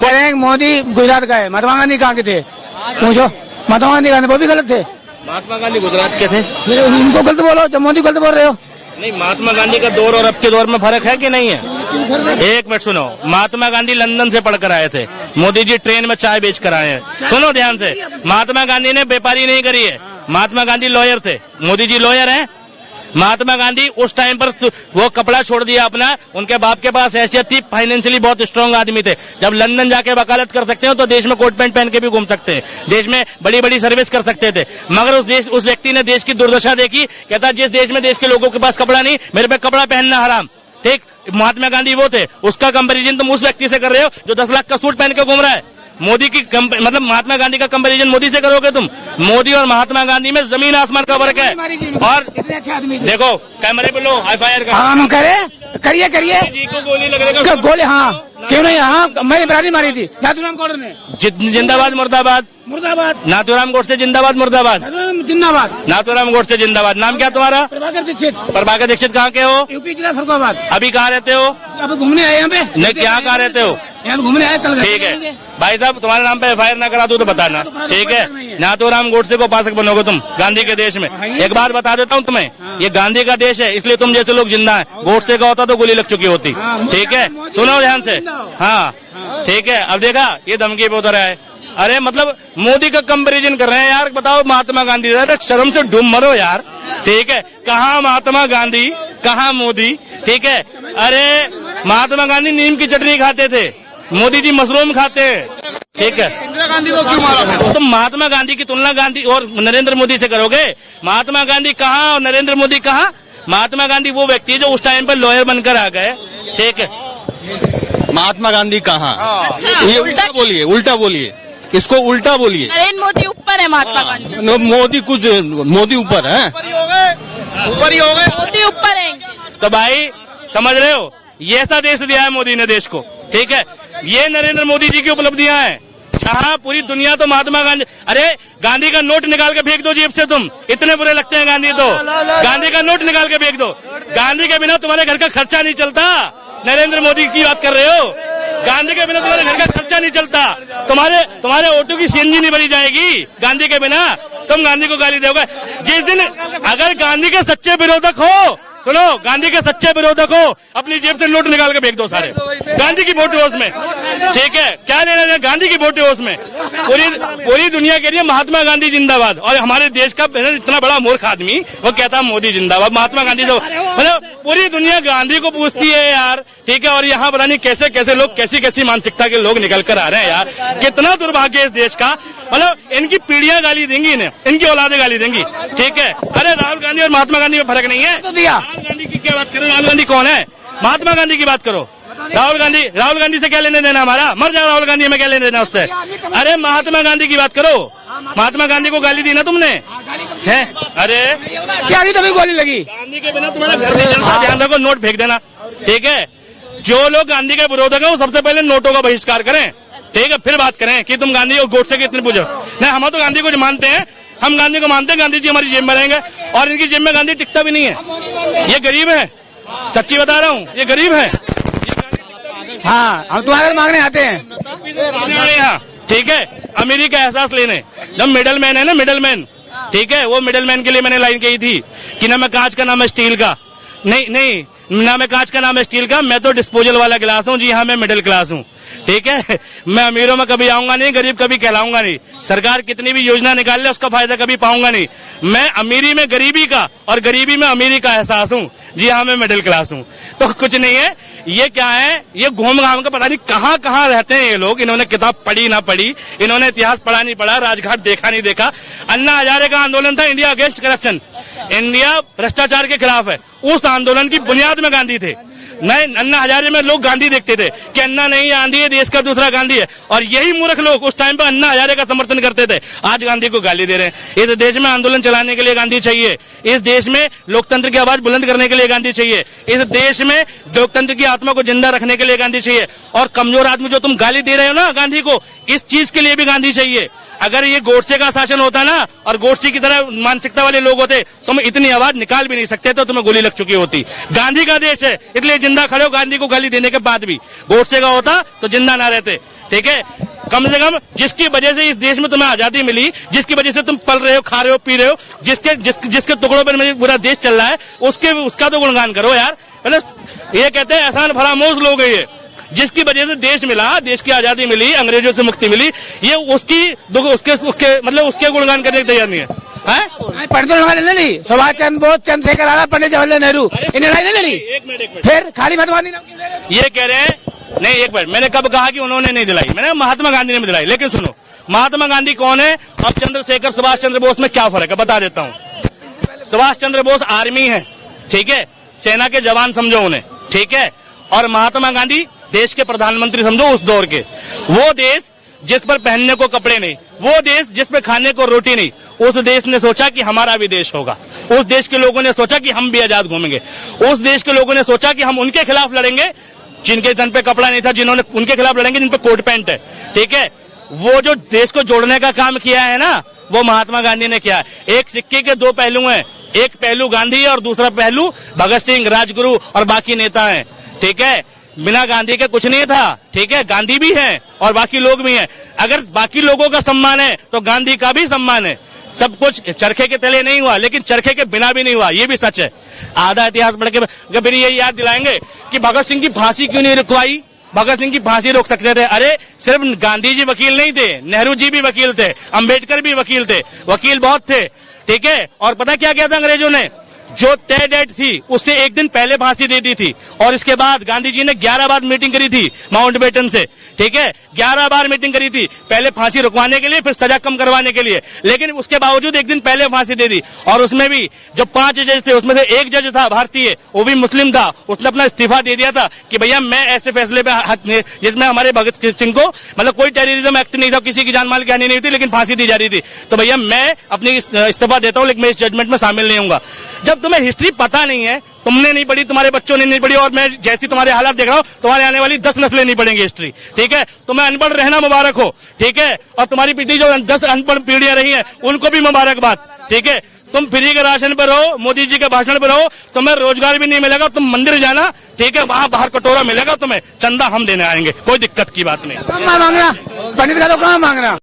कह रहे हैं मोदी गुजरात का है, महात्मा गांधी कहाँ के थे? पूछो, महात्मा गांधी कहाँ थे? वो भी गलत थे। महात्मा गांधी गुजरात के थे। फिर उनको गलत बोलो जब मोदी गलत बोल रहे हो। नहीं, महात्मा गांधी का दौर और अब के दौर में फर्क है कि नहीं है? एक मिनट सुनो, महात्मा गांधी लंदन से पढ़कर आए थे, मोदी जी ट्रेन में चाय बेच कर आए हैं। सुनो ध्यान से, महात्मा गांधी ने व्यापारी नहीं करी है, महात्मा गांधी लॉयर थे, मोदी जी लॉयर हैं। महात्मा गांधी उस टाइम पर वो कपड़ा छोड़ दिया अपना, उनके बाप के पास हैसियत थी, फाइनेंशियली बहुत स्ट्रांग आदमी थे। जब लंदन जाके वकालत कर सकते हो तो देश में कोट पैंट पहन के भी घूम सकते हैं, देश में बड़ी बड़ी सर्विस कर सकते थे। मगर उस व्यक्ति ने देश की दुर्दशा देखी, कहता जिस देश में देश के लोगों के पास कपड़ा नहीं, मेरे पे कपड़ा पहनना हराम। ठीक, महात्मा गांधी वो थे। उसका कंपेरिजन तुम उस व्यक्ति से कर रहे हो जो 10 लाख का सूट पहन के घूम रहा है। मोदी की मतलब महात्मा गांधी का कंपैरिजन मोदी से करोगे तुम? मोदी और महात्मा गांधी में जमीन आसमान का फर्क है। और देखो कैमरे पे लो FIR का। हाँ करिए जी को गोली लग रही है। गोली, हाँ क्यों नहीं? हाँ मैंने बरारी मारी थी नाथूराम गौड़ ने। जिंदाबाद मुर्दाबाद, मुर्दाबाद। नाथूराम गोडसे जिंदाबाद मुर्दाबाद, जिंदाबाद। नाथूराम गोडसे जिंदाबाद। नाम क्या तुम्हारा? प्रभाकर दीक्षित। प्रभाकर दीक्षित कहाँ के हो? यूपी जिला फरुखाबाद। अभी कहाँ रहते हो? अब घूमने आए यहाँ पे। नहीं, यहाँ कहाँ रहते हो? यहाँ घूमने आए कल। ठीक है भाई साहब, तुम्हारे नाम पे FIR ना करा दूं तो बताना, ठीक है? नाथूराम गोडसे को उपासक बनोगे तुम गांधी के देश में। एक बात बता देता हूँ तुम्हें, ये गांधी का देश है, इसलिए तुम जैसे लोग जिंदा हैं। गोडसे का होता तो गोली लग चुकी होती। ठीक है, सुनो ध्यान से। हाँ ठीक है, अब देखा ये धमकी पे उतर है। अरे मतलब मोदी का कंपैरिजन कर रहे हैं यार, बताओ महात्मा गांधी। शर्म से डूब मरो यार। ठीक है, कहाँ महात्मा गांधी, कहाँ मोदी? ठीक है, अरे महात्मा गांधी नीम की चटनी खाते थे, मोदी जी मशरूम खाते हैं। ठीक है, इंदिरा गांधी को क्यों मारा? तुम महात्मा गांधी की तुलना गांधी और नरेंद्र मोदी से करोगे? महात्मा गांधी कहाँ और नरेंद्र मोदी कहाँ? महात्मा गांधी वो व्यक्ति है जो उस टाइम पर लॉयर बनकर आ गए। ठीक है, महात्मा गांधी कहाँ? ये उल्टा बोलिए, उल्टा बोलिए, इसको उल्टा बोलिए। नरेंद्र मोदी ऊपर है महात्मा गांधी। मोदी ऊपर है, ऊपर ही हो गए। मोदी ऊपर है। तो भाई समझ रहे हो, ये ऐसा देश दिया है मोदी ने देश को। ठीक है, ये नरेंद्र मोदी जी की उपलब्धियां हैं, जहां पूरी दुनिया तो महात्मा गांधी। अरे गांधी का नोट निकाल के फेंक दो जेब से, तुम इतने बुरे लगते हैं गांधी तो। गांधी का नोट निकाल के फेंक दो। गांधी के बिना तुम्हारे घर का खर्चा नहीं चलता। नरेंद्र मोदी की बात कर रहे हो? गांधी के बिना तुम्हारे घर का खर्चा नहीं चलता। तुम्हारे ऑटो की सीएनजी नहीं भरी जाएगी गांधी के बिना। तुम गांधी को गाली दोगे जिस दिन। अगर गांधी के सच्चे विरोधक हो, सुनो, गांधी के सच्चे विरोधक हो, अपनी जेब से नोट निकाल के फेंक दो सारे। गांधी की वोट है उसमें। ठीक है, क्या लेना है? गांधी की वोट है उसमें। पूरी दुनिया के लिए महात्मा गांधी जिंदाबाद। और हमारे देश का इतना बड़ा मूर्ख आदमी वो कहता मोदी जिंदाबाद, महात्मा गांधी जो मतलब पूरी दुनिया गांधी को पूछती है यार। ठीक है, और यहाँ पता नहीं कैसे कैसे लोग, कैसी कैसी मानसिकता के लोग निकल कर आ रहे हैं यार। कितना दुर्भाग्य है इस देश का। मतलब इनकी पीढ़ियां गाली देंगी इन्हें, इनकी औलादें गाली देंगी। ठीक है, अरे राहुल गांधी और महात्मा गांधी में फर्क नहीं है। तो दिया राहुल गांधी की क्या बात करो? राहुल गांधी कौन है? महात्मा गांधी की बात करो। राहुल गांधी से क्या लेने देना हमारा? मर जाओ राहुल गांधी, हमें क्या लेने देना उससे? अरे महात्मा गांधी की बात करो। महात्मा गांधी को गाली दी ना तुमने है? अरे क्या नहीं, तुम्हें गोली लगी? गांधी के बिना तुम्हारा घर नहीं चलता। ध्यान रखो, नोट फेंक देना। ठीक है, जो लोग गांधी के विरोधक है वो सबसे पहले नोटों का बहिष्कार करें। ठीक है, फिर बात करें कि तुम गांधी और गोडसे के इतने पूछो। नहीं, हम तो गांधी को जो मानते हैं, हम गांधी को मानते हैं। गांधी जी हमारी जेब में रहेंगे और इनकी जेब में गांधी टिकता भी नहीं है। ये गरीब है, सच्ची बता रहा हूँ, ये गरीब है। हाँ, हम तुम्हारे मांगने आते हैं यहाँ। ठीक है, अमीरी का एहसास लेने। जब मिडल मैन है ना, मिडल मैन, ठीक है, वो मिडल मैन के लिए मैंने लाइन कही थी कि ना मैं कांच का, ना मैं स्टील का। नहीं, ना मैं कांच का, ना मैं स्टील का, मैं तो डिस्पोजल वाला गिलास हूँ। जी हाँ, मैं मिडिल क्लास हूँ। ठीक है, मैं अमीरों में कभी आऊंगा नहीं, गरीब कभी कहलाऊंगा नहीं। सरकार कितनी भी योजना निकाल ले उसका फायदा कभी पाऊंगा नहीं। मैं अमीरी में गरीबी का और गरीबी में अमीरी का एहसास हूँ। जी हाँ, मैं मिडिल क्लास हूँ। तो कुछ नहीं है, ये क्या है, ये घूम घाम का पता नहीं कहाँ कहाँ रहते हैं ये लोग। इन्होंने किताब पढ़ी ना पढ़ी, इन्होंने इतिहास पढ़ा नहीं पढ़ा, राजघाट देखा नहीं देखा। अन्ना हजारे का आंदोलन था इंडिया अगेंस्ट करप्शन, इंडिया भ्रष्टाचार के खिलाफ है। उस आंदोलन की बुनियाद में गांधी थे। नहीं, अन्ना हजारे में लोग गांधी देखते थे कि अन्ना नहीं गांधी है, देश का दूसरा गांधी है। और यही मूर्ख लोग उस टाइम पर अन्ना हजारे का समर्थन करते थे, आज गांधी को गाली दे रहे हैं। इस देश में आंदोलन चलाने के लिए गांधी चाहिए। इस देश में लोकतंत्र की आवाज बुलंद करने के लिए गांधी चाहिए। इस देश में लोकतंत्र की आत्मा को जिंदा रखने के लिए गांधी चाहिए। और कमजोर आदमी जो तुम गाली दे रहे हो ना गांधी को, इस चीज के लिए भी गांधी चाहिए। अगर ये गोडसे का शासन होता ना और गोडसे की तरह मानसिकता वाले लोग होते, तुम इतनी आवाज निकाल भी नहीं सकते, तो तुम्हें गोली लग चुकी होती। गांधी का देश है, इसलिए जिंदा खड़े हो। गांधी को गाली देने के बाद भी गोडसे का होता तो जिंदा ना रहते। ठीक है, कम से कम जिसकी वजह से इस देश में तुम्हें आजादी मिली, जिसकी वजह से तुम पल रहे हो, खा रहे हो, पी रहे हो, जिसके टुकड़ों पर मेरे पूरा देश चल रहा है, उसका तो गुणगान करो यार। मतलब ये कहते हैं एहसान फरामोश लोग है ये, जिसकी वजह से देश मिला, देश की आजादी मिली, अंग्रेजों से मुक्ति मिली, ये उसके गुणगान करने की तैयार नहीं है। पंडित ने ली सुभाष चंद्र बोस, चंद्रशेखर आजाद, पंडित जवाहरलाल नेहरू, इन लड़ाई नहीं लड़ी। एक मिनट फिर खाली महात्मा गांधी नाम क्यों ले रहे हो? ये कह रहे हैं, नहीं एक मिनट, मैंने कब कहा कि उन्होंने नहीं दिलाई? मैंने महात्मा गांधी ने भी दिलाई। लेकिन सुनो, महात्मा गांधी कौन है और चंद्रशेखर सुभाष चंद्र बोस में क्या फर्क है बता देता हूँ। सुभाष चंद्र बोस आर्मी है, ठीक है, सेना के जवान समझो उन्हें, ठीक है, और महात्मा गांधी देश के प्रधानमंत्री समझो उस दौर के। वो देश जिस पर पहनने को कपड़े नहीं, वो देश जिस पर खाने को रोटी नहीं, उस देश ने सोचा कि हमारा भी देश होगा। उस देश के लोगों ने सोचा कि हम भी आजाद घूमेंगे। उस देश के लोगों ने सोचा कि हम उनके खिलाफ लड़ेंगे जिनके तन पे कपड़ा नहीं था, जिन्होंने उनके खिलाफ लड़ेंगे जिन पे कोट पैंट है, ठीक है। वो जो देश को जोड़ने का काम किया है ना, वो महात्मा गांधी ने किया। एक सिक्के के दो पहलू हैं, एक पहलू गांधी है और दूसरा पहलू भगत सिंह, राजगुरु और बाकी नेता हैं, ठीक है। बिना गांधी के कुछ नहीं था, ठीक है। गांधी भी है और बाकी लोग भी हैं। अगर बाकी लोगों का सम्मान है तो गांधी का भी सम्मान है। सब कुछ चरखे के तले नहीं हुआ, लेकिन चरखे के बिना भी नहीं हुआ, ये भी सच है। आधा इतिहास पढ़ के फिर ये याद दिलाएंगे कि भगत सिंह की फांसी क्यों नहीं रुकवाई। भगत सिंह की फांसी रोक सकते थे। अरे सिर्फ गांधी जी वकील नहीं थे, नेहरू जी भी वकील थे, अंबेडकर भी वकील थे, वकील बहुत थे, ठीक है। और पता क्या किया था अंग्रेजों ने? जो तय डेट थी उससे एक दिन पहले फांसी दे दी थी। और इसके बाद गांधी जी ने 11 बार मीटिंग करी थी माउंटबेटन से, ठीक है, 11 बार मीटिंग करी थी, पहले फांसी रुकवाने के लिए, फिर सजा कम करवाने के लिए। लेकिन उसके बावजूद एक दिन पहले फांसी दे दी। और उसमें भी जो 5 जज थे, उसमें से एक जज था भारतीय, वो भी मुस्लिम था, उसने अपना इस्तीफा दे दिया था कि भैया मैं ऐसे फैसले पे हक नहीं, जिसमें हमारे भगत सिंह को मतलब कोई टेररिज्म एक्ट नहीं था, किसी की जान माल की हानि नहीं हुई थी, लेकिन फांसी दी जा रही थी। तो भैया मैं अपनी इस्तीफा देता हूँ, लेकिन मैं इस जजमेंट में शामिल नहीं होऊंगा। जब तुम्हें हिस्ट्री पता नहीं है, तुमने नहीं पढ़ी, तुम्हारे बच्चों ने नहीं पढ़ी, और मैं जैसी तुम्हारे हालात देख रहा हूँ, तुम्हारे आने वाली 10 नस्लें नहीं पढ़ेंगी हिस्ट्री, ठीक है। तुम्हें अनपढ़ रहना मुबारक हो, ठीक है। और तुम्हारी पिछली जो 10 अनपढ़ पीढ़ियां रही हैं उनको भी मुबारकबाद, ठीक है। तुम फ्री के राशन पर रहो, मोदी जी के भाषण पर रहो, तुम्हें रोजगार भी नहीं मिलेगा। तुम मंदिर जाना, ठीक है, वहां बाहर कटोरा मिलेगा तुम्हें, चंदा हम देने आएंगे, कोई दिक्कत की बात नहीं। कहाँ मांगना पंडित का तो कहाँ मांगना।